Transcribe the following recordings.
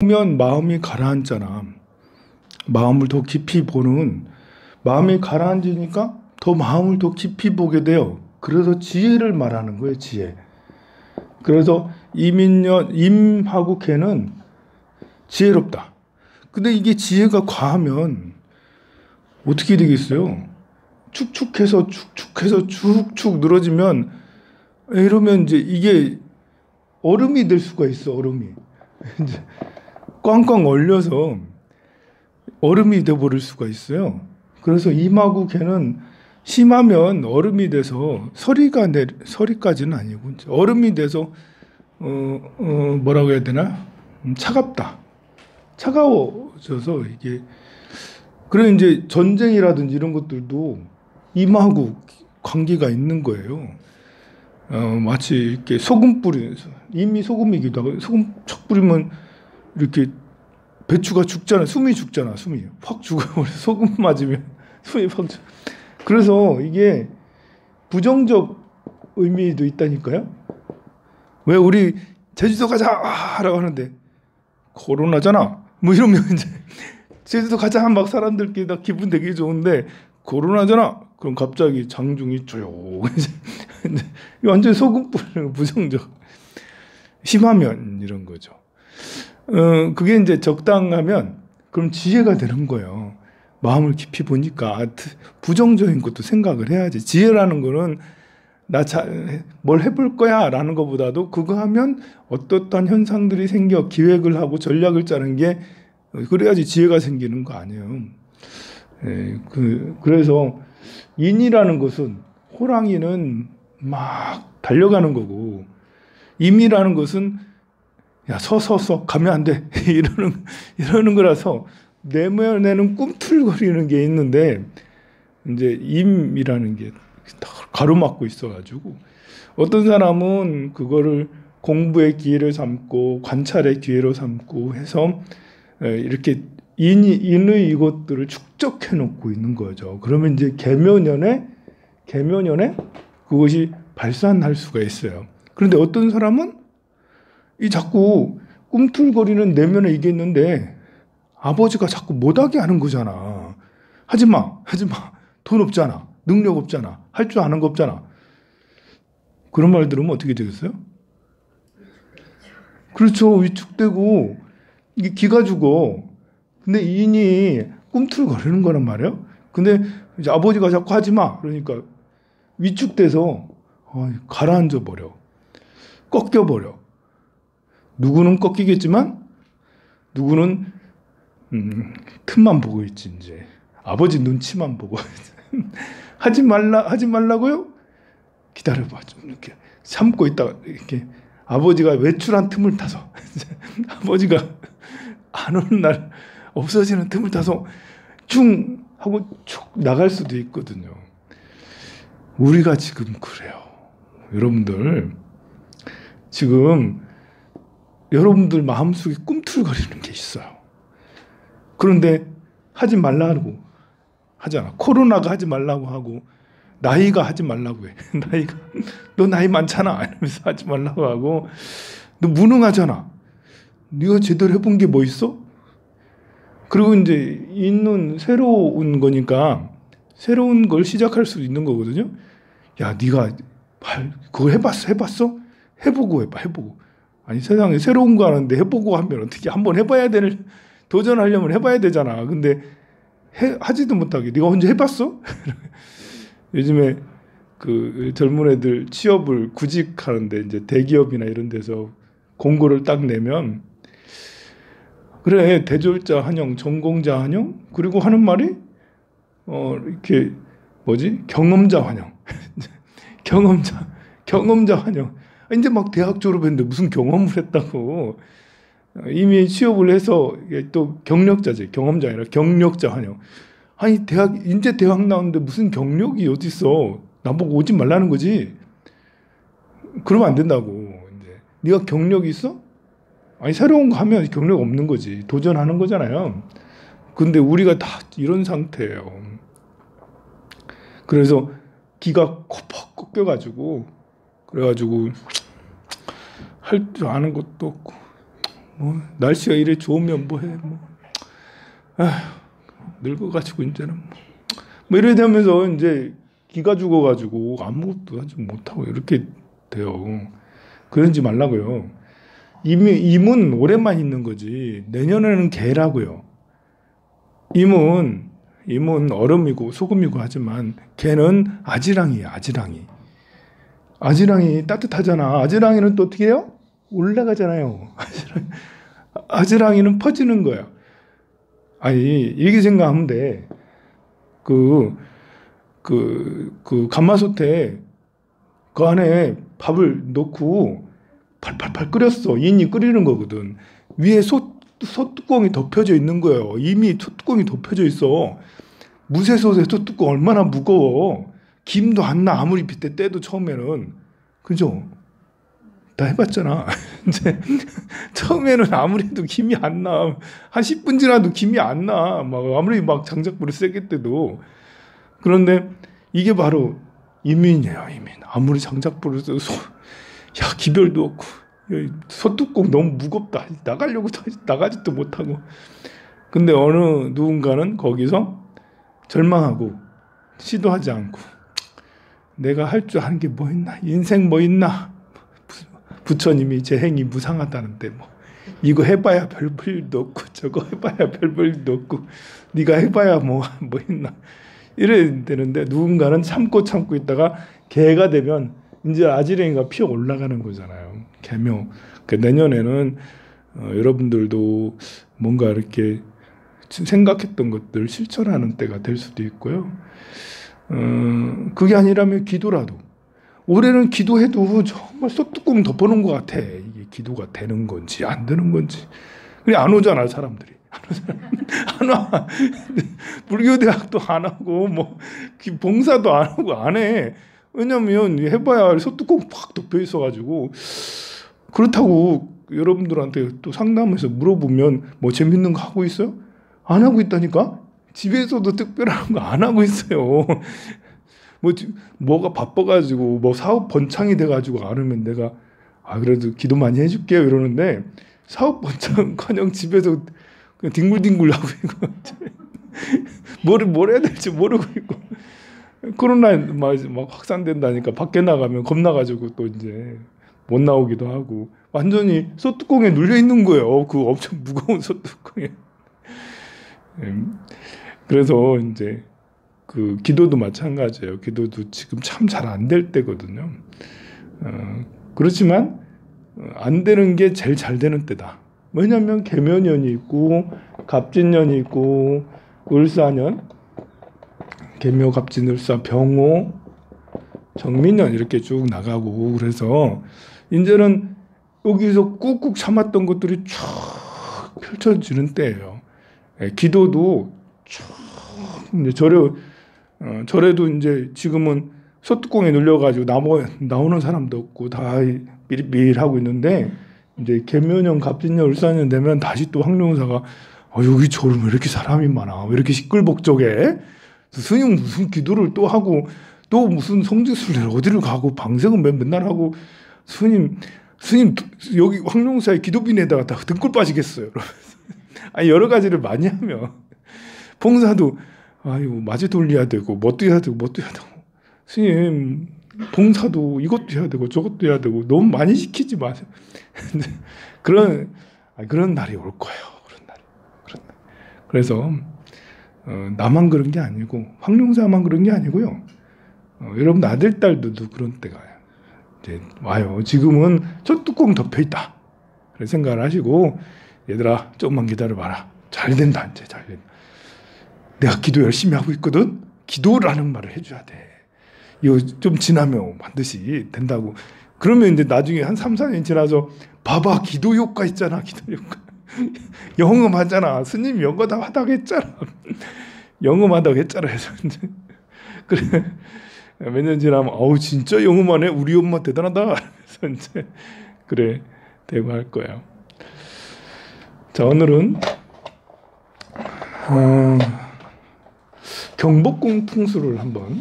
보면 마음이 가라앉잖아. 마음을 더 깊이 보는, 마음이 가라앉으니까 더 마음을 더 깊이 보게 돼요. 그래서 지혜를 말하는 거예요, 지혜. 그래서 임하고 개는 지혜롭다. 근데 이게 지혜가 과하면 어떻게 되겠어요? 축축해서 축축 늘어지면, 이러면 이제 이게 얼음이 될 수가 있어, 얼음이. 이제 꽝꽝 얼려서 얼음이 돼버릴 수가 있어요. 그래서 임하고 개는 심하면 얼음이 돼서 서리까지는 아니고 얼음이 돼서 뭐라고 해야 되나? 차갑다. 차가워져서 이게, 그래 이제 전쟁이라든지 이런 것들도 임하고 관계가 있는 거예요. 마치 이렇게 소금 뿌리면서, 이미 소금이기도 하고, 소금 척 뿌리면 이렇게 배추가 죽잖아. 숨이 죽잖아. 숨이 확 죽어. 소금 맞으면 숨이 확 죽어. 그래서 이게 부정적 의미도 있다니까요. 왜 우리 제주도 가자라고 하는데 코로나잖아. 뭐 이러면 이제 제주도 가자 막 사람들끼리 다 기분 되게 좋은데 코로나잖아. 그럼 갑자기 장중이 조용. 완전 소금 뿌리는 부정적. 심하면 이런 거죠. 그게 이제 적당하면 그럼 지혜가 되는 거예요. 마음을 깊이 보니까 부정적인 것도 생각을 해야지. 지혜라는 거는 뭘 해볼 거야 라는 것보다도 그거 하면 어떠한 현상들이 생겨 기획을 하고 전략을 짜는 게, 그래야지 지혜가 생기는 거 아니에요. 그래서 인이라는 것은, 호랑이는 막 달려가는 거고, 임이라는 것은 야, 서서 가면 안 돼. 이러는 거라서 내면에는 꿈틀거리는 게 있는데, 이제 임이라는 게 가로막고 있어가지고, 어떤 사람은 그거를 공부의 기회를 삼고 관찰의 기회로 삼고 해서 이렇게 인의 이것들을 축적해 놓고 있는 거죠. 그러면 이제 계묘년에 그것이 발산할 수가 있어요. 그런데 어떤 사람은 이 자꾸 꿈틀거리는 내면에 이게 있는데 아버지가 자꾸 못하게 하는 거잖아. 하지 마. 돈 없잖아. 능력 없잖아. 할 줄 아는 거 없잖아. 그런 말 들으면 어떻게 되겠어요? 그렇죠. 위축되고 이게 기가 죽어. 근데 인이 꿈틀거리는 거란 말이에요. 근데 이제 아버지가 자꾸 하지 마. 그러니까 위축돼서 가라앉아 버려. 꺾여 버려. 누구는 꺾이겠지만 누구는 틈만 보고 있지. 이제 아버지 눈치만 보고 하지 말라고요? 기다려봐. 좀 이렇게 참고 있다가 이렇게 아버지가 외출한 틈을 타서 아버지가 안 오는 날 없어지는 틈을 타서 쭉 하고 쭉 나갈 수도 있거든요. 우리가 지금 그래요. 여러분들 지금 여러분들 마음속에 꿈틀거리는 게 있어요. 그런데 하지 말라고 하잖아. 코로나가 하지 말라고 하고, 나이가 하지 말라고 해. 너 나이 많잖아. 이러면서 하지 말라고 하고, 너 무능하잖아. 네가 제대로 해본 게 뭐 있어? 그리고 이제 있는 새로운 거니까 새로운 걸 시작할 수 있는 거거든요. 야, 네가 그거 해봤어? 해보고 해봐. 아니, 세상에 새로운 거 하는데 해보고 하면 어떻게, 한번 도전하려면 해봐야 되잖아. 근데 하지도 못하게 네가 언제 해봤어? 요즘에 그 젊은 애들 취업을 구직하는데 이제 대기업이나 이런 데서 공고를 딱 내면, 그래 대졸자 환영, 전공자 환영, 그리고 하는 말이 이렇게 경험자 환영. 경험자 환영. 이제 막 대학 졸업했는데 무슨 경험을 했다고. 이미 취업을 해서 또 경력자지, 경험자 아니라 경력자 환영. 아니 이제 대학 나왔는데 무슨 경력이 어디 있어? 나보고 오지 말라는 거지. 그러면 안 된다고. 이제 네가 경력이 있어? 아니 새로운 거 하면 경력 없는 거지. 도전하는 거잖아요. 근데 우리가 다 이런 상태예요. 그래서 기가 코팍 꺾여가지고, 그래가지고 할 줄 아는 것도 없고 뭐 날씨가 이래 좋으면 뭐해 뭐. 늙어가지고 이제는 뭐 이래 되면서 이제 기가 죽어가지고 아무것도 하지 못하고 이렇게 돼요. 그러지 말라고요. 임은 올해만 있는 거지 내년에는 개라고요. 임은 얼음이고 소금이고 하지만 개는 아지랑이에요. 아지랑이 따뜻하잖아. 아지랑이는 또 어떻게 해요? 올라가잖아요. 아지랑이는 퍼지는 거야. 아니 이렇게 생각하면 돼. 그 가마솥에 그 안에 밥을 넣고 팔팔팔 끓였어. 인이 끓이는 거거든. 위에 솥뚜껑이 덮여져 있는 거예요. 이미 솥뚜껑이 덮여져 있어. 무쇠솥의 솥뚜껑 얼마나 무거워. 김도 안 나. 아무리 빗대 떼도 처음에는. 그죠? 다 해봤잖아. 이제 처음에는 아무리 해도 김이 안 나. 한 10분 지나도 김이 안 나. 막 아무리 막 장작불을 세게 떼도. 그런데 이게 바로 이민이에요. 이민. 아무리 장작불을 써도 야 기별도 없고 솥뚜껑 너무 무겁다. 나가려고 나가지도 못하고. 근데 어느 누군가는 거기서 절망하고 시도하지 않고 내가 할 줄 아는 게 뭐 있나? 인생 뭐 있나? 부처님이 제 행위 무상하다는데 뭐 이거 해봐야 별 볼일도 없고 저거 해봐야 별 볼일도 없고 네가 해봐야 뭐 있나? 이래야 되는데 누군가는 참고 있다가 개가 되면 이제 아지랭이가 피어 올라가는 거잖아요. 개묘. 그러니까 내년에는 여러분들도 뭔가 이렇게 생각했던 것들 실천하는 때가 될 수도 있고요. 그게 아니라면 기도라도. 올해는 기도해도 정말 솥뚜껑 덮어놓은 것 같아. 이게 기도가 되는 건지 안 되는 건지. 그냥 안 오잖아 사람들이. 안 와. 불교대학도 안 하고 뭐 봉사도 안 하고 안 해. 왜냐면 해봐야 솥뚜껑 팍 덮여 있어가지고. 그렇다고 여러분들한테 또 상담해서 물어보면 뭐 재밌는 거 하고 있어요? 안 하고 있다니까? 집에서도 특별한 거 안 하고 있어요. 뭐가 바빠가지고 뭐 사업 번창이 돼가지고 안 하면 내가 그래도 기도 많이 해줄게요 이러는데 사업 번창커녕 집에서 그냥 뒹굴뒹굴 하고 있고 뭘 해야 될지 모르고 있고 코로나 막 확산된다니까 밖에 나가면 겁나가지고 또 이제 못 나오기도 하고 완전히 솥뚜껑에 눌려 있는 거예요. 그 엄청 무거운 솥뚜껑에. 그래서 이제 그 기도도 마찬가지예요. 기도도 지금 참 잘 안 될 때거든요. 그렇지만 안 되는 게 제일 잘 되는 때다. 왜냐하면 개묘년이 있고 갑진년이 있고 을사년, 개묘, 갑진, 을사, 병호, 정민년 이렇게 쭉 나가고 그래서 이제는 여기서 꾹꾹 참았던 것들이 쫙 펼쳐지는 때예요. 기도도 쫙 이제 절에도 이제 지금은 솥뚜껑에 눌려가지고 나오는 사람도 없고 다 삐릿삐릿하고 있는데 이제 개묘년, 갑진년, 을사년 되면 다시 또 황룡사가 여기 절은 왜 이렇게 사람이 많아? 왜 이렇게 시끌벅적해? 스님 무슨 기도를 또 하고 또 무슨 성지순례를 어디를 가고 방생은 맨날 하고 스님 여기 황룡사의 기도빈에다가 다 등골 빠지겠어요. 아니 여러 가지를 많이 하면 봉사도 마제 돌려야 되고 뭣도 해야 되고 스님 봉사도 이것도 해야 되고 저것도 해야 되고 너무 많이 시키지 마세요. 그런 날이 올 거예요. 그런 날. 그래서 나만 그런 게 아니고 황룡사만 그런 게 아니고요. 여러분 아들 딸들도 그런 때가 이제 와요. 지금은 저 뚜껑 덮여 있다. 그런 생각을 하시고 얘들아 조금만 기다려봐라. 잘 된다 이제 잘 된다. 내가 기도 열심히 하고 있거든. 기도라는 말을 해줘야 돼. 이거 좀 지나면 반드시 된다고. 그러면 이제 나중에 한 3, 4년 지나서 봐봐 기도 효과 있잖아. 기도 효과. 영험하잖아. 스님 영거다 하다고 했잖아. 영험하다고 했잖아. 해서 이제 그래 몇 년 지나면 진짜 영험하네. 우리 엄마 대단하다. 그래서 이제 그래 되고 할 거예요. 자 오늘은 경복궁 풍수를 한번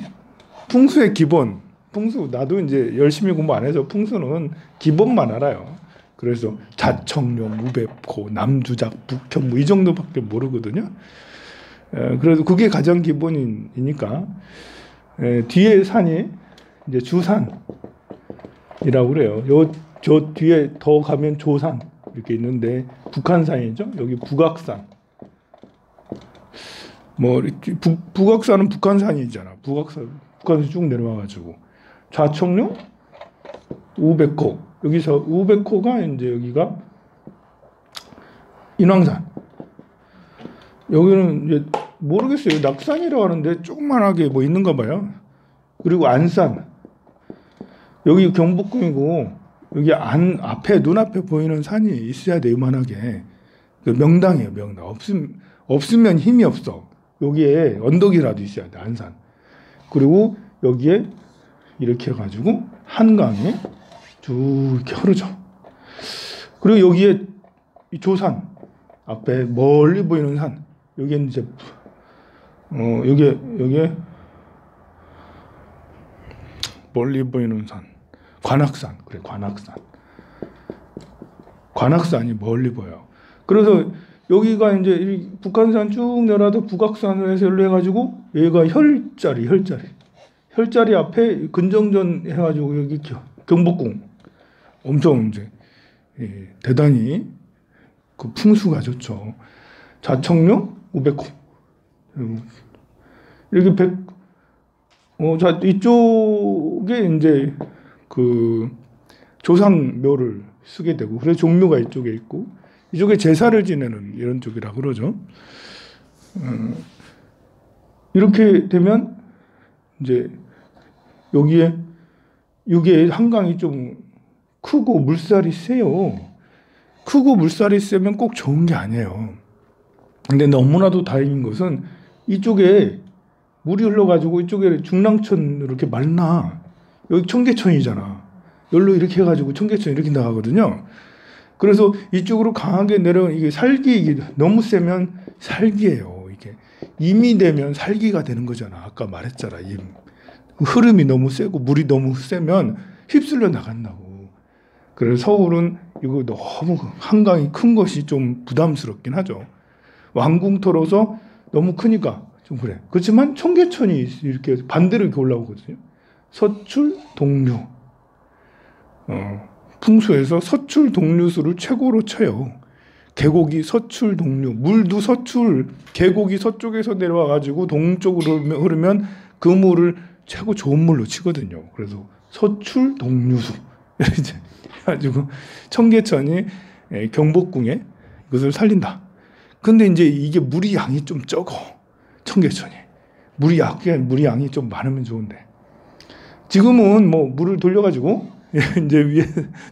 풍수의 기본 풍수 나도 이제 열심히 공부 안 해서 풍수는 기본만 알아요. 그래서 자청룡, 우백호, 남주작, 북현 뭐 이 정도밖에 모르거든요. 그래도 그게 가장 기본이니까 뒤에 산이 이제 주산이라고 그래요. 저 뒤에 더 가면 조산 이렇게 있는데 북한산이죠. 여기 북악산. 뭐 북악산은 북한산이잖아. 북한산 쭉 내려와가지고 좌청룡, 우백호. 여기서 우백호가 이제 여기가 인왕산. 여기는 이제 모르겠어요. 낙산이라고 하는데 조그만하게 뭐 있는가 봐요. 그리고 안산. 여기 경복궁이고 여기 앞에 눈앞에 보이는 산이 있어야 돼. 이만하게. 그 명당이에요. 명당. 없으면 힘이 없어. 여기에 언덕이라도 있어야 돼. 안산. 그리고 여기에 이렇게 해가지고 한강이 쭉 이렇게 흐르죠. 그리고 여기에 이 조산 앞에 멀리 보이는 산. 여기는 이제 여기에 멀리 보이는 산. 관악산. 그래, 관악산. 관악산이 멀리 보여. 그래서 여기가 이제 북한산 쭉 내려와도 북악산에서 일로 해가지고 여기가 혈자리 앞에 근정전 해가지고 여기 경복궁 엄청 이제 대단히 그 풍수가 좋죠. 자청룡, 우백호 이렇게 이쪽에 이제 그 조상묘를 쓰게 되고 그래서 종묘가 이쪽에 있고 이쪽에 제사를 지내는 이런 쪽이라 그러죠. 이렇게 되면 이제 여기에 한강이 좀 크고 물살이 세요. 크고 물살이 세면 꼭 좋은 게 아니에요. 근데 너무나도 다행인 것은 이쪽에 물이 흘러가지고 이쪽에 중랑천 이렇게 말라. 여기 청계천이잖아. 여기로 이렇게 해가지고 청계천 이렇게 나가거든요. 그래서 이쪽으로 강하게 내려온 이게 이게 너무 세면 살기예요. 이게 임이 되면 살기가 되는 거잖아. 아까 말했잖아. 흐름이 너무 세고 물이 너무 세면 휩쓸려 나간다고. 그래서 서울은 이거 너무 한강이 큰 것이 좀 부담스럽긴 하죠. 왕궁터로서 너무 크니까 좀 그래. 그렇지만 청계천이 이렇게 반대로 이렇게 올라오거든요. 서출 동류. 풍수에서 서출 동류수를 최고로 쳐요. 계곡이 서출 동류, 물도 서출, 계곡이 서쪽에서 내려와 가지고 동쪽으로 흐르면 그 물을 최고 좋은 물로 치거든요. 그래서 서출 동류수 이렇게 해가지고 청계천이 경복궁에 그것을 살린다. 근데 이제 이게 물이 양이 좀 적어. 청계천이 물이 양이 좀 많으면 좋은데 지금은 뭐 물을 돌려가지고 이제 위에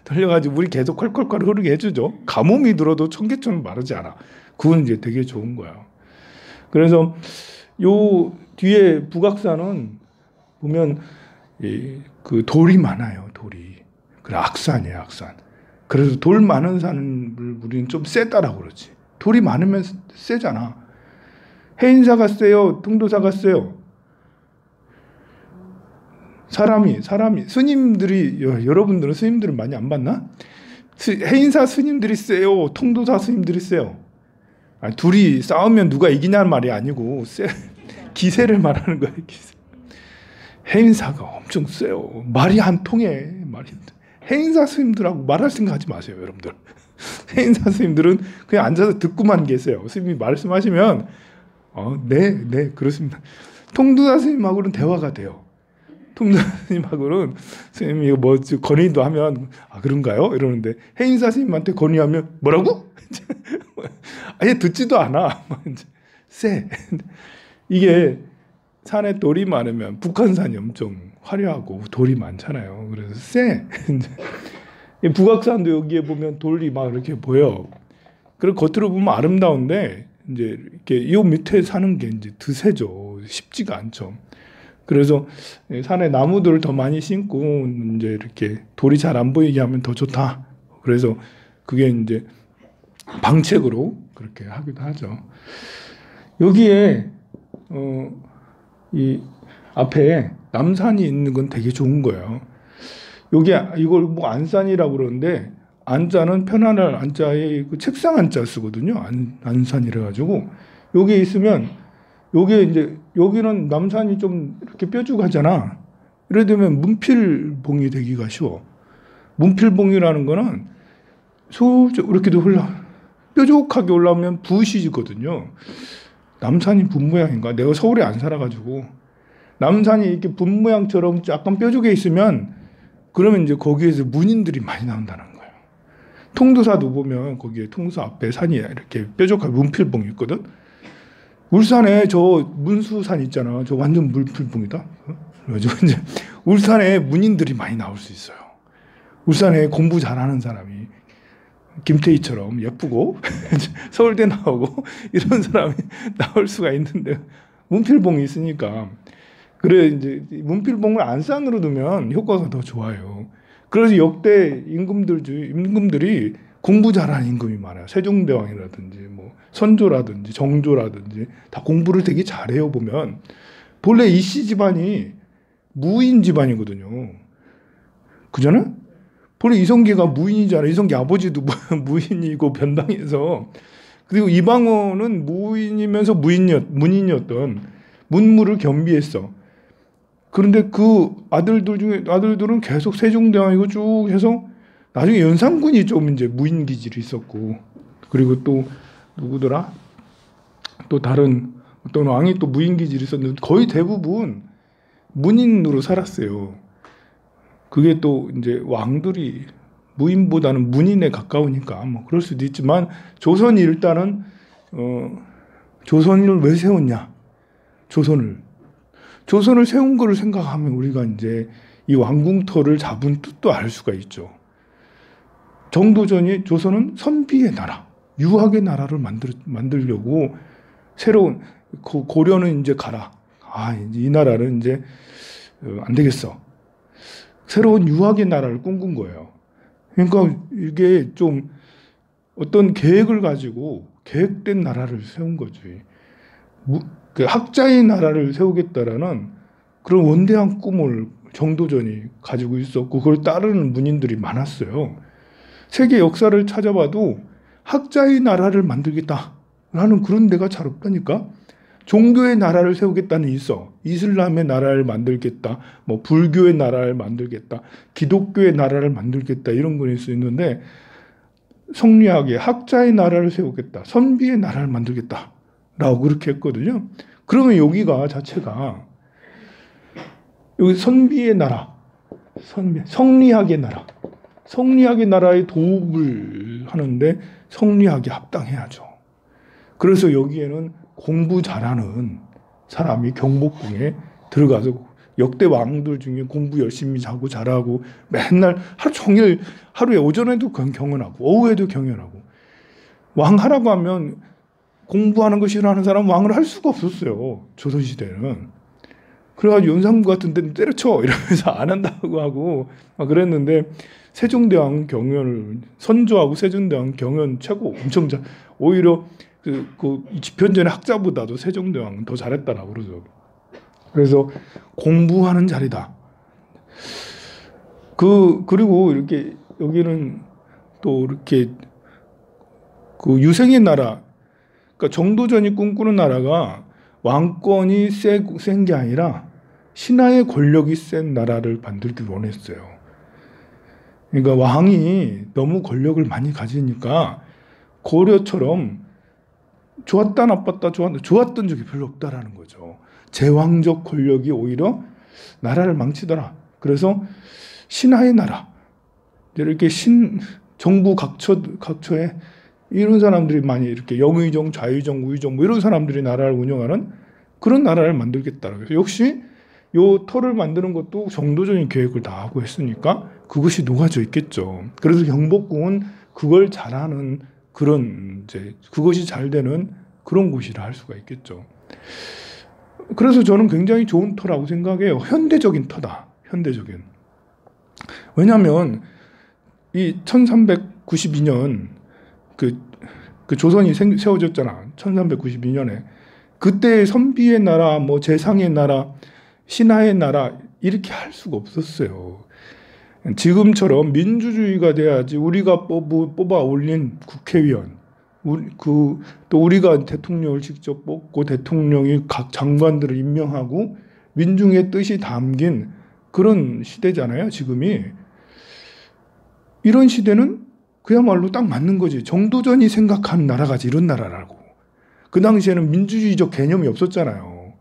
돌려가지고 물이 계속 콸콸콸 흐르게 해주죠. 가뭄이 들어도 청계천은 마르지 않아. 그건 이제 되게 좋은 거야. 그래서 요 뒤에 북악산은 보면 그 돌이 많아요. 돌이. 그래 악산이에요. 악산. 그래서 돌 많은 산을 우리는 좀 세다라고 그러지. 돌이 많으면 세잖아. 해인사가 세요. 통도사가 세요. 사람이 스님들이 여러분들은 스님들을 많이 안 봤나? 해인사 스님들이 세요. 통도사 스님들이 세요. 아니, 둘이 싸우면 누가 이기냐는 말이 아니고 기세를 말하는 거예요. 기세. 해인사가 엄청 세요. 말이 안 통해. 해인사 스님들하고 말할 생각하지 마세요, 여러분들. 해인사 스님들은 그냥 앉아서 듣고만 계세요. 스님이 말씀하시면 네, 그렇습니다. 통도사 스님하고는 대화가 돼요. 통도사 스님하고는 스님이 뭐 건의도 하면 그런가요? 이러는데 해인사 스님한테 건의하면 뭐라고? 아예 듣지도 않아. 쎄. 이게 산에 돌이 많으면 북한산이 엄청 화려하고 돌이 많잖아요. 그래서 쎄. 북악산도 여기에 보면 돌이 막 이렇게 보여. 그리고 겉으로 보면 아름다운데 이제 이렇게 요 밑에 사는 게 이제 드세죠. 쉽지가 않죠. 그래서 산에 나무들을 더 많이 심고 이제 이렇게 돌이 잘 안 보이게 하면 더 좋다. 그래서 그게 이제 방책으로 그렇게 하기도 하죠. 여기에 이 앞에 남산이 있는 건 되게 좋은 거예요. 여기 이걸 뭐 안산이라고 그러는데 안자는 편안할 안자에 그 책상 안자 쓰거든요. 안산이라 가지고 여기에 있으면 여기에 이제 여기는 남산이 좀 이렇게 뾰족하잖아. 이래 되면 문필봉이 되기가 쉬워. 문필봉이라는 거는 이렇게도 뾰족하게 올라오면 붓이거든요. 남산이 붓 모양인가? 내가 서울에 안 살아가지고 남산이 이렇게 붓 모양처럼 약간 뾰족해 있으면 그러면 이제 거기에서 문인들이 많이 나온다는 거예요. 통도사도 보면 거기에 통도사 앞에 산이 이렇게 뾰족하게 문필봉이 있거든. 울산에 저 문수산 있잖아. 저 완전 문필봉이다. 그래가지고 이제 울산에 문인들이 많이 나올 수 있어요. 울산에 공부 잘하는 사람이 김태희처럼 예쁘고 서울대 나오고 이런 사람이 나올 수가 있는데 문필봉이 있으니까 그래 이제 문필봉을 안산으로 두면 효과가 더 좋아요. 그래서 역대 임금들이 공부 잘하는 임금이 많아요. 세종대왕이라든지 뭐 선조라든지 정조라든지 다 공부를 되게 잘해요. 보면 본래 이씨 집안이 무인 집안이거든요. 그잖아? 본래 이성계가 무인이잖아. 이성계 아버지도 무인이고 변당해서. 그리고 이방원은 무인이면서 문인이었던 문무를 겸비했어. 그런데 그 아들들은 계속 세종대왕이고 쭉 해서 나중에 연산군이 좀 이제 무인 기질이 있었고, 그리고 또 누구더라? 또 다른 어떤 왕이 또 무인 기질이 있었는데 거의 대부분 문인으로 살았어요. 그게 또 이제 왕들이 무인보다는 문인에 가까우니까 뭐 그럴 수도 있지만 조선이 일단은 조선을 왜 세웠냐? 조선을 세운 거를 생각하면 우리가 이제 이 왕궁터를 잡은 뜻도 알 수가 있죠. 정도전이 조선은 선비의 나라, 유학의 나라를 만들려고 새로운 고려는 이제 가라. 이 나라는 이제 안 되겠어. 새로운 유학의 나라를 꿈꾼 거예요. 그러니까 이게 좀 어떤 계획을 가지고 계획된 나라를 세운 거지. 그 학자의 나라를 세우겠다라는 그런 원대한 꿈을 정도전이 가지고 있었고 그걸 따르는 문인들이 많았어요. 세계 역사를 찾아봐도 학자의 나라를 만들겠다라는 그런 데가 잘 없다니까. 종교의 나라를 세우겠다는 있어. 이슬람의 나라를 만들겠다. 뭐 불교의 나라를 만들겠다. 기독교의 나라를 만들겠다. 이런 건 있을 수 있는데 성리학의 학자의 나라를 세우겠다. 선비의 나라를 만들겠다. 라고 그렇게 했거든요. 그러면 여기가 자체가 여기 선비의 나라, 성리학의 나라, 성리학의 나라에 도움을 하는데 성리학이 합당해야죠. 그래서 여기에는 공부 잘하는 사람이 경복궁에 들어가서 역대 왕들 중에 공부 열심히 하고 잘하고 맨날 하루 종일 하루에 오전에도 경연하고 오후에도 경연하고 왕 하라고 하면 공부하는 거 싫어하는 사람은 왕을 할 수가 없었어요. 조선시대는. 그래가지고 연산군 같은 데는 때려쳐 이러면서 안 한다고 하고 그랬는데 세종대왕 경연을 선조하고 세종대왕 경연 최고 엄청 잘 오히려 그 집현전의 학자보다도 세종대왕은 더 잘했다라고 그러죠. 그래서 공부하는 자리다. 그리고 이렇게 여기는 또 이렇게 그 유생의 나라, 그러니까 정도전이 꿈꾸는 나라가 왕권이 센 게 아니라 신하의 권력이 센 나라를 만들기 원했어요. 그러니까 왕이 너무 권력을 많이 가지니까 고려처럼 좋았다 나빴다 좋았던 적이 별로 없다라는 거죠. 제왕적 권력이 오히려 나라를 망치더라. 그래서 신하의 나라, 이렇게 정부 각처에 이런 사람들이 많이 이렇게 영의정, 좌의정, 우의정 뭐 이런 사람들이 나라를 운영하는 그런 나라를 만들겠다. 그래서 역시 요 터를 만드는 것도 정도전이 계획을 다 하고 했으니까 그것이 녹아져 있겠죠. 그래서 경복궁은 그걸 잘하는 그런 이제 그것이 잘 되는 그런 곳이라 할 수가 있겠죠. 그래서 저는 굉장히 좋은 터라고 생각해요. 현대적인 터다. 현대적인. 왜냐하면 이 1392년 그 조선이 세워졌잖아. 1392년에. 그때 선비의 나라, 뭐 재상의 나라, 신하의 나라 이렇게 할 수가 없었어요. 지금처럼 민주주의가 돼야지 우리가 뽑아 올린 국회의원, 또 우리가 대통령을 직접 뽑고 대통령이 각 장관들을 임명하고 민중의 뜻이 담긴 그런 시대잖아요, 지금이. 이런 시대는 그야말로 딱 맞는 거지. 정도전이 생각한 나라가 이런 나라라고. 그 당시에는 민주주의적 개념이 없었잖아요.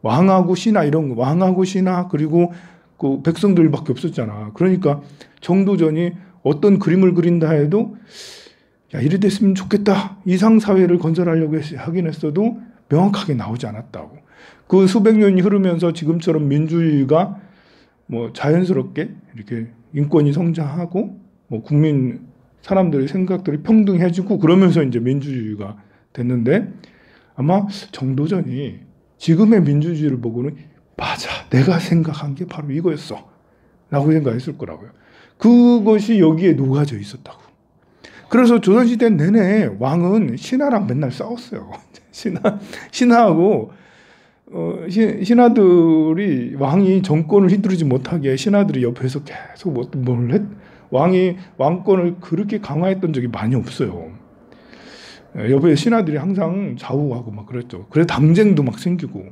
왕하고 신하 이런 거, 왕하고 신하 그리고 그 백성들밖에 없었잖아. 그러니까 정도전이 어떤 그림을 그린다 해도 야, 이래 됐으면 좋겠다. 이상 사회를 건설하려고 하긴 했어도 명확하게 나오지 않았다고. 그 수백 년이 흐르면서 지금처럼 민주주의가 뭐 자연스럽게 이렇게 인권이 성장하고 뭐 국민 사람들의 생각들이 평등해지고 그러면서 이제 민주주의가 됐는데 아마 정도전이 지금의 민주주의를 보고는 맞아, 내가 생각한 게 바로 이거였어 라고 생각했을 거라고요. 그것이 여기에 녹아져 있었다고. 그래서 조선시대 내내 왕은 신하랑 맨날 싸웠어요. 신하하고 신하들이 왕이 정권을 휘두르지 못하게 신하들이 옆에서 계속 왕이 왕권을 그렇게 강화했던 적이 많이 없어요. 옆에 신하들이 항상 좌우하고 막 그랬죠. 그래서 당쟁도 막 생기고,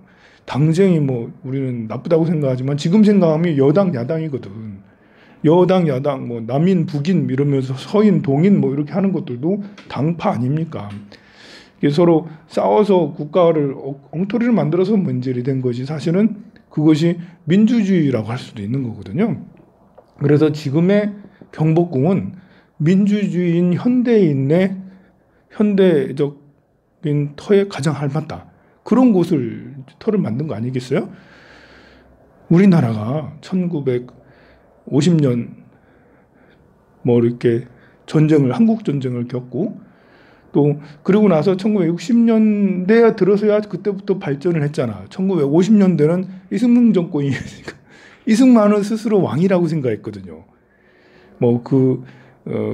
당쟁이 뭐 우리는 나쁘다고 생각하지만 지금 생각하면 여당 야당이거든. 여당 야당 뭐 남인 북인 이러면서 서인 동인 뭐 이렇게 하는 것들도 당파 아닙니까? 서로 싸워서 국가를 엉터리를 만들어서 문제이 된 것이 사실은 그것이 민주주의라고 할 수도 있는 거거든요. 그래서 지금의 경복궁은 민주주의인 현대인의 현대적인 터에 가장 알맞다. 그런 터를 만든 거 아니겠어요? 우리나라가 1950년 뭐 이렇게 한국 전쟁을 겪고 또 그러고 나서 1960년대에 들어서야 그때부터 발전을 했잖아. 1950년대는 이승만 정권이니까 이승만은 스스로 왕이라고 생각했거든요. 뭐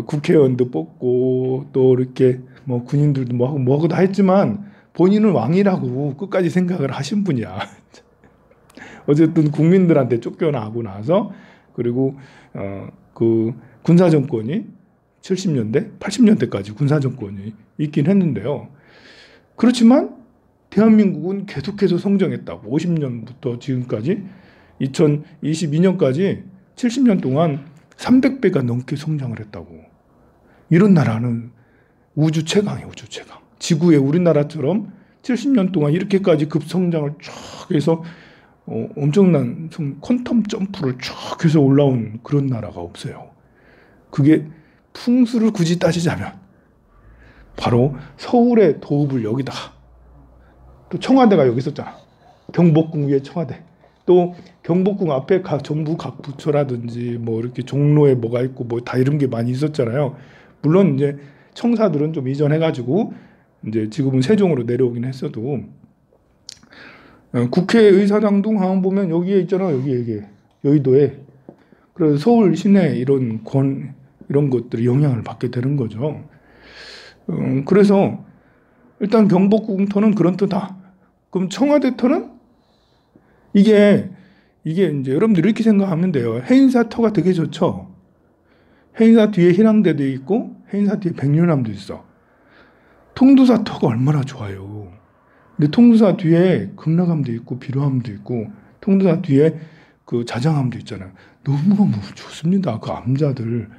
국회의원도 뽑고 또 이렇게 뭐 군인들도 뭐하고 다 했지만 본인은 왕이라고 끝까지 생각을 하신 분이야. 어쨌든 국민들한테 쫓겨나고 나서 그리고 그 군사 정권이 70년대, 80년대까지 군사 정권이 있긴 했는데요. 그렇지만 대한민국은 계속해서 성장했다고. 50년부터 지금까지 2022년까지 70년 동안 300배가 넘게 성장을 했다고. 이런 나라는 우주 최강이에요, 우주 최강. 지구에 우리나라처럼 70년 동안 이렇게까지 급성장을 쫙 해서 엄청난 퀀텀 점프를 쫙 해서 올라온 그런 나라가 없어요. 그게 풍수를 굳이 따지자면 바로 서울의 도읍을 여기다가 또 청와대가 여기 있었잖아. 경복궁 위에 청와대. 또 경복궁 앞에 전부 각 부처라든지 뭐 이렇게 종로에 뭐가 있고 뭐 다 이런 게 많이 있었잖아요. 물론 이제 청사들은 좀 이전해가지고 이제 지금은 세종으로 내려오긴 했어도 국회의사당도 가만 보면 여기에 있잖아. 여기 여의도에. 그래서 서울 시내 이런 것들이 영향을 받게 되는 거죠. 그래서 일단 경복궁 터는 그런 터다. 그럼 청와대 터는 이게 이제 여러분들 이렇게 생각하면 돼요. 해인사 터가 되게 좋죠. 해인사 뒤에 희랑대도 있고 해인사 뒤에 백륜암도 있어. 통도사 터가 얼마나 좋아요. 근데 통도사 뒤에 극락암도 있고 비로암도 있고 통도사 뒤에 그 자장암도 있잖아요. 너무너무 좋습니다. 그 암자들.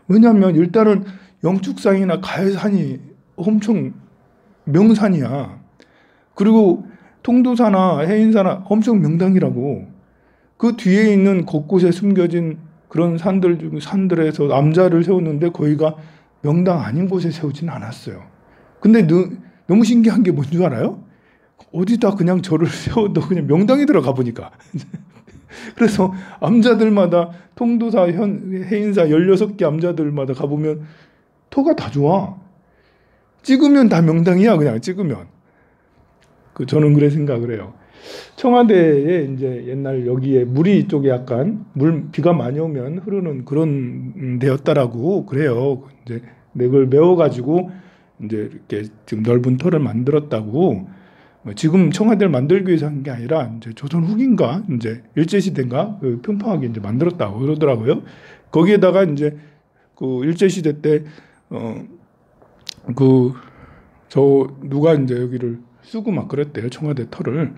왜냐하면 일단은 영축산이나 가해산이 엄청 명산이야. 그리고 통도사나 해인사나 엄청 명당이라고. 그 뒤에 있는 곳곳에 숨겨진 그런 산들에서 암자를 세웠는데 거기가 명당 아닌 곳에 세우진 않았어요. 근데 너무 신기한 게 뭔 줄 알아요? 어디다 그냥 절을 세워도 그냥 명당에 들어가 보니까. 그래서 암자들마다 통도사, 해인사 16개 암자들마다 가보면 터가 다 좋아. 찍으면 다 명당이야. 그냥 찍으면. 저는 그래 생각을 해요. 청와대에 이제 옛날 여기에 물이 이쪽에 약간 비가 많이 오면 흐르는 그런 데였다라고 그래요. 이제 그걸 메워가지고 이제 이렇게 지금 넓은 터를 만들었다고. 뭐 지금 청와대를 만들기 위해서 한 게 아니라 이제 조선 후기인가 이제 일제 시대인가 그 평평하게 이제 만들었다고 그러더라고요. 거기에다가 이제 그 일제 시대 때 누가 이제 여기를 쓰고 막 그랬대요. 청와대 터를.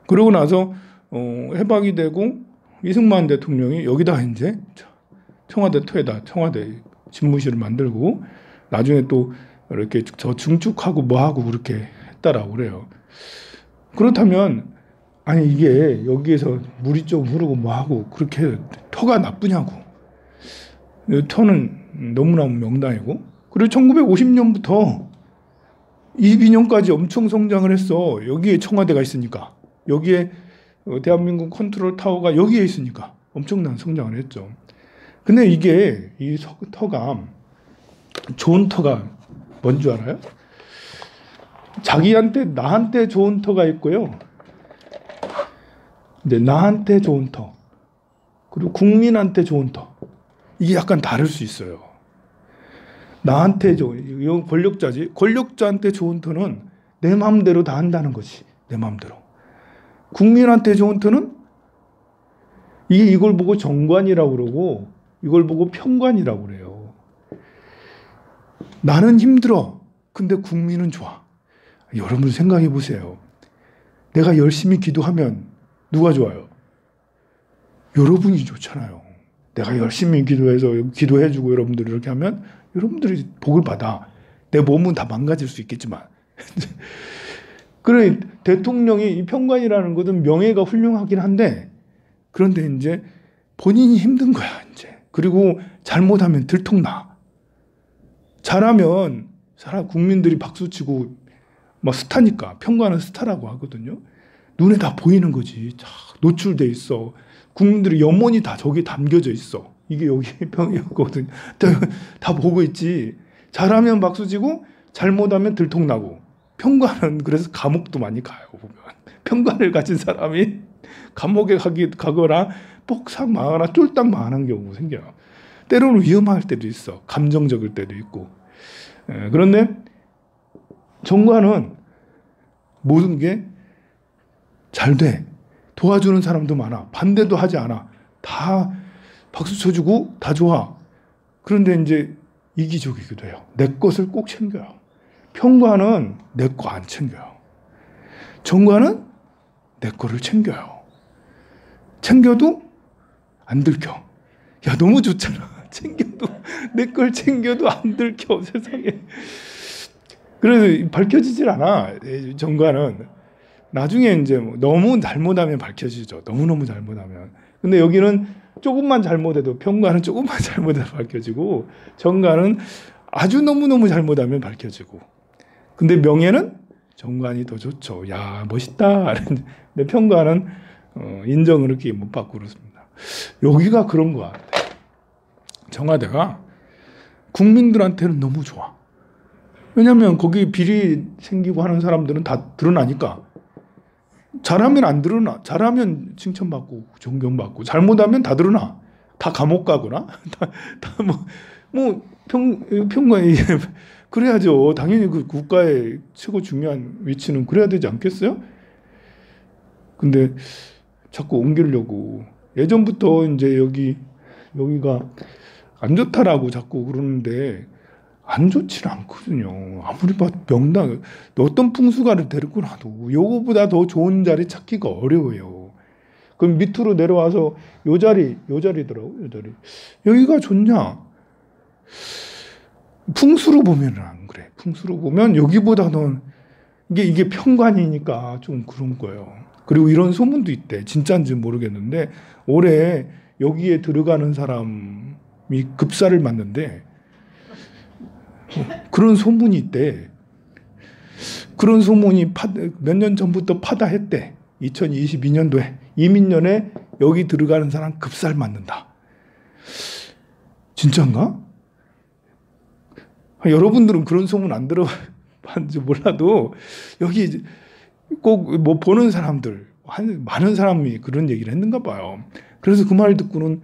그러고 나서 해방이 되고 이승만 대통령이 여기다 이제 청와대 터에다 청와대 집무실을 만들고 나중에 또 이렇게 저 증축하고 뭐하고 그렇게 했다라고 그래요. 그렇다면 아니 이게 여기에서 물이 좀 흐르고 뭐하고 그렇게 터가 나쁘냐고. 터는 너무너무 명당이고 그리고 1950년부터 22년까지 엄청 성장을 했어. 여기에 청와대가 있으니까. 여기에 대한민국 컨트롤 타워가 여기에 있으니까 엄청난 성장을 했죠. 근데 이게 이 터가 좋은 터가 뭔 줄 알아요? 나한테 좋은 터가 있고요. 근데 나한테 좋은 터 그리고 국민한테 좋은 터 이게 약간 다를 수 있어요. 나한테 이건 권력자지. 권력자한테 좋은 터는 내 마음대로 다 한다는 거지. 내 마음대로. 국민한테 좋은 터는 이걸 보고 정관이라고 그러고 이걸 보고 평관이라고 그래요. 나는 힘들어. 근데 국민은 좋아. 여러분 생각해 보세요. 내가 열심히 기도하면 누가 좋아요? 여러분이 좋잖아요. 내가 열심히 기도해서 기도해주고 여러분들이 이렇게 하면 여러분들이 복을 받아. 내 몸은 다 망가질 수 있겠지만. 그래 대통령이 이 평관이라는 것은 명예가 훌륭하긴 한데 그런데 이제 본인이 힘든 거야 이제. 그리고 잘못하면 들통나. 잘하면 국민들이 박수치고 막 스타니까 평관은 스타라고 하거든요. 눈에 다 보이는 거지. 노출돼 있어. 국민들의 염원이 다 저기 담겨져 있어. 이게 여기 평이었거든요. 다 보고 있지. 잘하면 박수치고 잘못하면 들통나고. 평관은 그래서 감옥도 많이 가요. 보면 평관을 가진 사람이 감옥에 가거나 뻑삭 망하거나 쫄딱 망하는 경우가 생겨요. 때로는 위험할 때도 있어. 감정적일 때도 있고. 그런데 정관은 모든 게 잘 돼. 도와주는 사람도 많아. 반대도 하지 않아. 다 박수 쳐주고 다 좋아. 그런데 이제 이기적이기도 해요. 내 것을 꼭 챙겨요. 평관은 내 거 안 챙겨요. 정관은 내 거를 챙겨요. 챙겨도 안 들켜. 야 너무 좋잖아. 챙겨도 내 걸 챙겨도 안 들켜 세상에. 그래서 밝혀지질 않아. 정관은 나중에 이제 너무 잘못하면 밝혀지죠. 너무너무 잘못하면. 근데 여기는 조금만 잘못해도 평관은 조금만 잘못해도 밝혀지고 정관은 아주 너무너무 잘못하면 밝혀지고. 근데 명예는 정관이 더 좋죠. 야 멋있다. 근데 평관은 인정을 이렇게 못 받고 그렇습니다. 여기가 그런 것 같아요. 청와대가 국민들한테는 너무 좋아. 왜냐하면 거기 비리 생기고 하는 사람들은 다 드러나니까. 잘하면 안 드러나. 잘하면 칭찬받고 존경받고 잘못하면 다 드러나. 다 감옥 가거나 평관이 그래야죠. 당연히 그 국가의 최고 중요한 위치는 그래야 되지 않겠어요? 근데 자꾸 옮기려고 예전부터 이제 여기가 안 좋다라고 자꾸 그러는데 안 좋지는 않거든요. 아무리 봐도 명당 어떤 풍수가를 데리고 놔도 요거보다 더 좋은 자리 찾기가 어려워요. 그럼 밑으로 내려와서 요 자리더라고. 요 자리. 여기가 좋냐? 풍수로 보면은 안 그래. 풍수로 보면 여기보다는 이게 평관이니까 좀 그런 거예요. 그리고 이런 소문도 있대. 진짜인지 모르겠는데 올해 여기에 들어가는 사람이 급사를 맞는데 그런 소문이 있대. 그런 소문이 몇 년 전부터 파다했대. 2022년도에 이민년에 여기 들어가는 사람 급살 맞는다. 진짜인가? 여러분들은 그런 소문 안 들어봤는지 몰라도 여기 꼭 뭐 보는 사람들 많은 사람이 그런 얘기를 했는가 봐요. 그래서 그 말 듣고는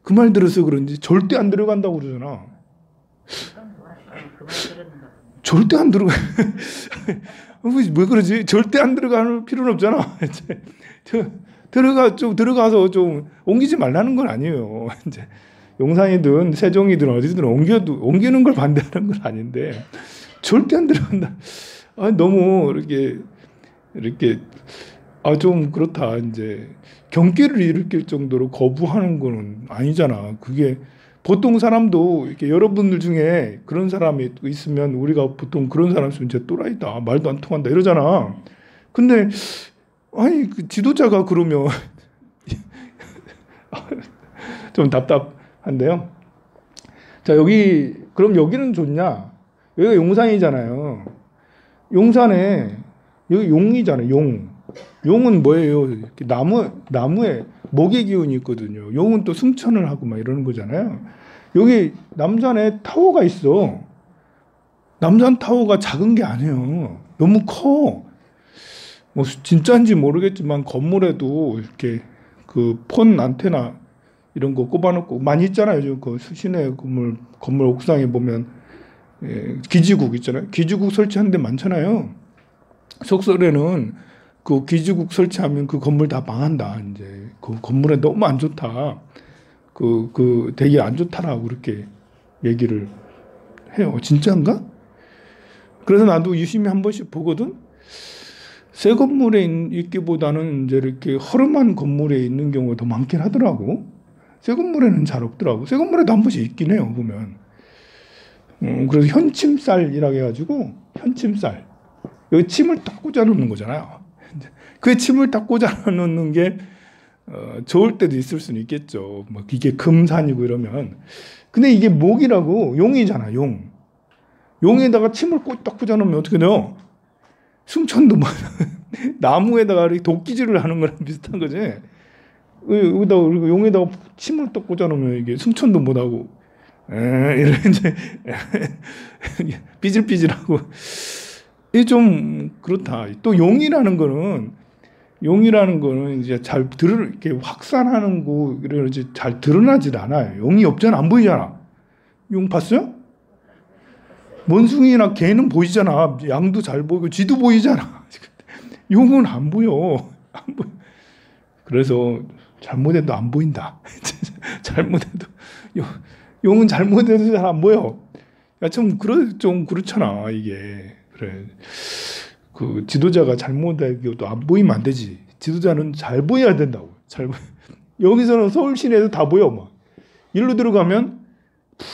그 말 들어서 그런지 절대 안 들어간다고 그러잖아. 절대 안 들어가. 왜 그러지? 절대 안 들어갈 필요는 없잖아. 이제 들어가서 좀 옮기지 말라는 건 아니에요. 이제 용산이든 세종이든 어디든 옮기는 걸 반대하는 건 아닌데 절대 안 들어간다. 너무 이렇게 좀 그렇다. 이제 경계를 일으킬 정도로 거부하는 거는 아니잖아. 그게 보통 사람도 이렇게 여러분들 중에 그런 사람이 있으면 우리가 보통 그런 사람 있으면 진짜 또라이다. 말도 안 통한다 이러잖아. 근데 그 지도자가 그러면 좀 답답한데요. 자, 그럼 여기는 좋냐? 여기가 용산이잖아요. 용산에 여기 용이잖아요. 용은 뭐예요? 이렇게 나무에 목의 기운이 있거든요. 용은 또 승천을 하고 막 이러는 거잖아요. 여기 남산에 타워가 있어. 남산 타워가 작은 게 아니에요. 너무 커. 뭐 진짜인지 모르겠지만 건물에도 이렇게 그 폰 안테나 이런 거 꼽아놓고 많이 있잖아요. 요즘 그 시내 건물 옥상에 보면 기지국 있잖아요. 기지국 설치한 데 많잖아요. 속설에는 그 기지국 설치하면 그 건물 다 망한다. 이제 그 건물에 너무 안 좋다. 되게 안 좋다라고 그렇게 얘기를 해요. 진짜인가? 그래서 나도 유심히 한 번씩 보거든. 새 건물에 있기보다는 이제 이렇게 허름한 건물에 있는 경우가 더 많긴 하더라고. 새 건물에는 잘 없더라고. 새 건물에도 한 번씩 있긴 해요, 보면. 그래서 현침살이라고 해가지고, 현침살. 여기 침을 딱 꽂아 놓는 거잖아요. 그 침을 딱 꽂아 놓는 게, 좋을 때도 있을 수는 있겠죠. 뭐, 이게 금산이고 이러면. 근데 이게 목이라고, 용이잖아, 용. 용에다가 침을 딱 꽂아 놓으면 어떻게 돼요? 승천도 뭐, 나무에다가 이렇게 도끼질을 하는 거랑 비슷한 거지. 여기다가 용에다가 침을 딱 꽂아 놓으면 이게 승천도 못 하고, 이런 이제 삐질삐질하고 이게 좀 그렇다. 또 용이라는 거는 이제 이렇게 확산하는 거 이러지 잘 드러나질 않아요. 용이 없잖아, 안 보이잖아. 용 봤어요? 원숭이나 개는 보이잖아. 양도 잘 보이고 쥐도 보이잖아. 용은 안 보여. 그래서 잘못해도 안 보인다. 잘못해도 용은 잘못해도 잘 안 보여. 야, 좀 그렇잖아 이게. 그래. 그 지도자가 잘못해도 안 보이면 안 되지. 지도자는 잘 보여야 된다고. 여기서는 서울 시내에도 다 보여. 막 일로 들어가면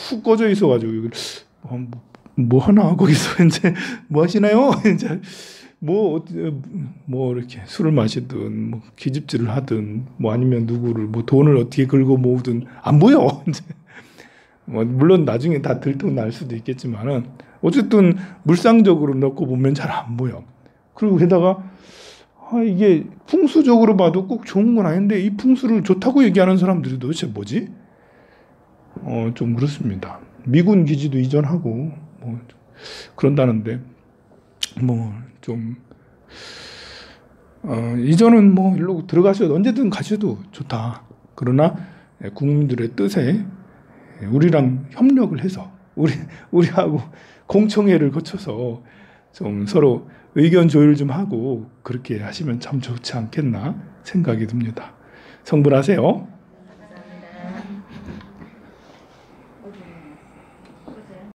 푹 꺼져 있어가지고 뭐 하나 거기서 이제 뭐 하시나요? 이제 뭐 이렇게 술을 마시든 뭐 기집질을 하든 뭐 아니면 누구를 뭐 돈을 어떻게 긁어 모으든 안 보여. 이제 뭐 물론 나중에 다 들통날 수도 있겠지만은 어쨌든 물상적으로 놓고 보면 잘 안 보여. 그리고 게다가 이게 풍수적으로 봐도 꼭 좋은 건 아닌데 이 풍수를 좋다고 얘기하는 사람들이 도대체 뭐지? 좀 그렇습니다. 미군 기지도 이전하고 뭐 그런다는데 뭐 좀 이전은 뭐 일로 들어가셔도 언제든 가셔도 좋다. 그러나 국민들의 뜻에 우리랑 협력을 해서 우리하고 공청회를 거쳐서 좀 서로 의견 조율 좀 하고 그렇게 하시면 참 좋지 않겠나 생각이 듭니다. 성불하세요.